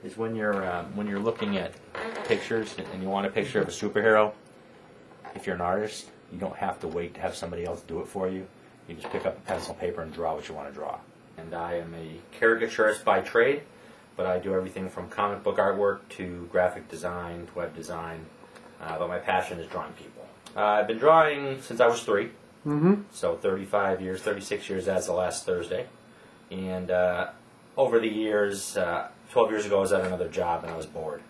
is when you're looking at pictures and you want a picture of a superhero. If you're an artist, you don't have to wait to have somebody else do it for you. You just pick up a pencil and paper and draw what you want to draw. And I am a caricaturist by trade, but I do everything from comic book artwork to graphic design, web design. But my passion is drawing people. I've been drawing since I was 3. So 35 years, 36 years as the last Thursday. And over the years, 12 years ago I was at another job and I was bored.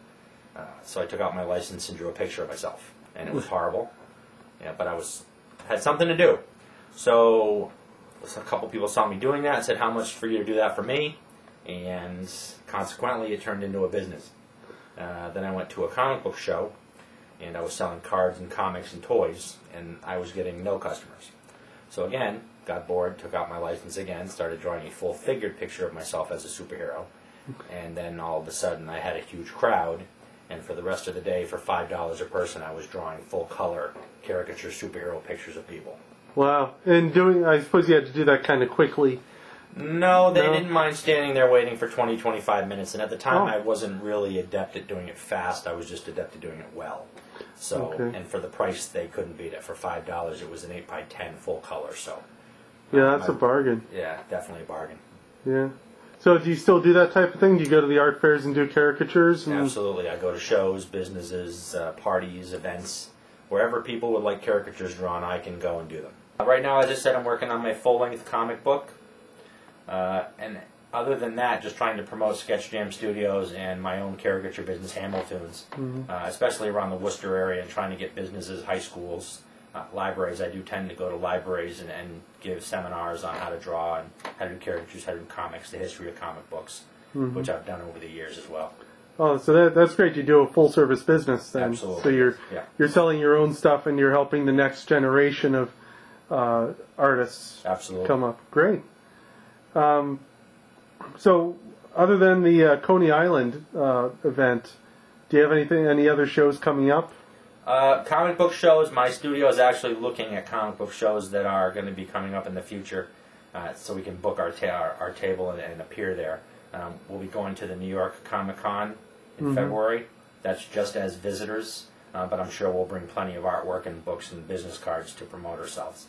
So I took out my license and drew a picture of myself. And it was horrible. Yeah, but I had something to do. So a couple people saw me doing that and said, how much for you to do that for me? And consequently it turned into a business. Then I went to a comic book show and I was selling cards and comics and toys, and I was getting no customers. So again, got bored, took out my license again, started drawing a full-figured picture of myself as a superhero, and then all of a sudden I had a huge crowd, and for the rest of the day, for $5 a person, I was drawing full-color caricature superhero pictures of people. Wow. And I suppose you had to do that kind of quickly. No, they didn't mind standing there waiting for 20, 25 minutes, and at the time I wasn't really adept at doing it fast, I was just adept at doing it well. So, and for the price, they couldn't beat it. For $5, it was an 8x10 full color. So, yeah, that's a bargain. Yeah, definitely a bargain. Yeah. So, do you still do that type of thing? Do you go to the art fairs and do caricatures? Absolutely. I go to shows, businesses, parties, events. Wherever people would like caricatures drawn, I can go and do them. Right now, as I said, I'm working on my full-length comic book. And other than that, just trying to promote Sketch Jam Studios and my own caricature business, Hamiltoons, especially around the Worcester area, and trying to get businesses, high schools, libraries. I do tend to go to libraries and give seminars on how to draw and how to do caricatures, how to do comics, the history of comic books, which I've done over the years as well. Oh, so that's great. You do a full-service business then. Absolutely. So you're selling your own stuff and you're helping the next generation of artists come up. Great. So, other than the Coney Island event, do you have any other shows coming up? Comic book shows. My studio is actually looking at comic book shows that are going to be coming up in the future, so we can book our table and appear there. We'll be going to the New York Comic Con in February. That's just as visitors, but I'm sure we'll bring plenty of artwork and books and business cards to promote ourselves.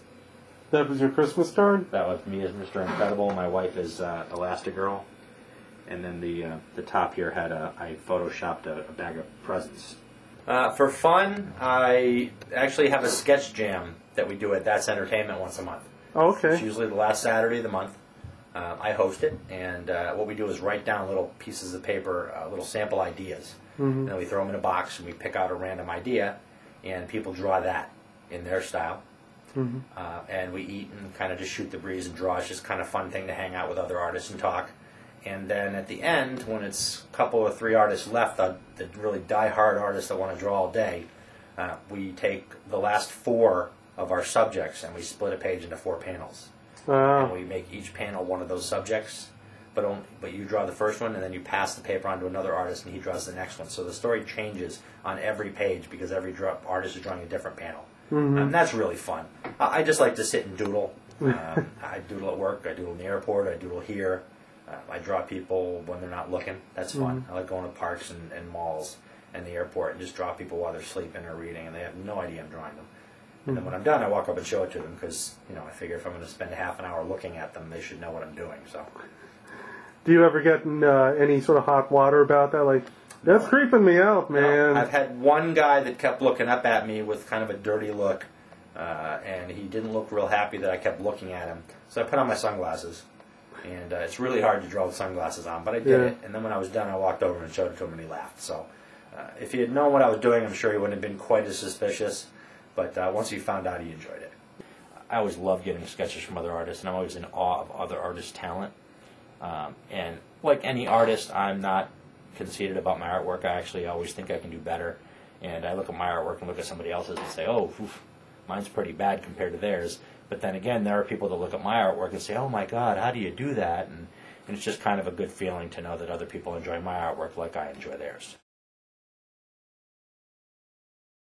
That was your Christmas card? That was me as Mr. Incredible. My wife is Elastigirl. And then the top here had I photoshopped a bag of presents. For fun, I actually have a sketch jam that we do at That's Entertainment once a month. Oh, okay. It's usually the last Saturday of the month. I host it, and what we do is write down little pieces of paper, little sample ideas. And then we throw them in a box, and we pick out a random idea, and people draw that in their style. And we eat and kind of just shoot the breeze and draw. It's just kind of a fun thing to hang out with other artists and talk. And then at the end, when it's a couple or 3 artists left, the really die-hard artists that want to draw all day, we take the last 4 of our subjects and we split a page into 4 panels. And we make each panel one of those subjects, but you draw the first one and then you pass the paper on to another artist and he draws the next one. So the story changes on every page because every artist is drawing a different panel. And that's really fun. I just like to sit and doodle. I doodle at work, I doodle in the airport, I doodle here. I draw people when they're not looking. That's fun. I like going to parks and malls and the airport and just draw people while they're sleeping or reading and they have no idea I'm drawing them. And then when I'm done, I walk up and show it to them because, I figure if I'm going to spend half an hour looking at them, they should know what I'm doing. So, do you ever get any sort of hot water about that? Like, that's creeping me out, man. I've had one guy that kept looking up at me with kind of a dirty look, and he didn't look real happy that I kept looking at him. So I put on my sunglasses, and it's really hard to draw with sunglasses on, but I did it. And then when I was done, I walked over and showed it to him, and he laughed. So if he had known what I was doing, I'm sure he wouldn't have been quite as suspicious. But once he found out, he enjoyed it. I always love getting sketches from other artists, and I'm always in awe of other artists' talent. And like any artist, I'm not conceited about my artwork. I actually always think I can do better. And I look at my artwork and look at somebody else's and say, oh, mine's pretty bad compared to theirs. But then again, there are people that look at my artwork and say, oh my God, how do you do that? And it's just kind of a good feeling to know that other people enjoy my artwork like I enjoy theirs.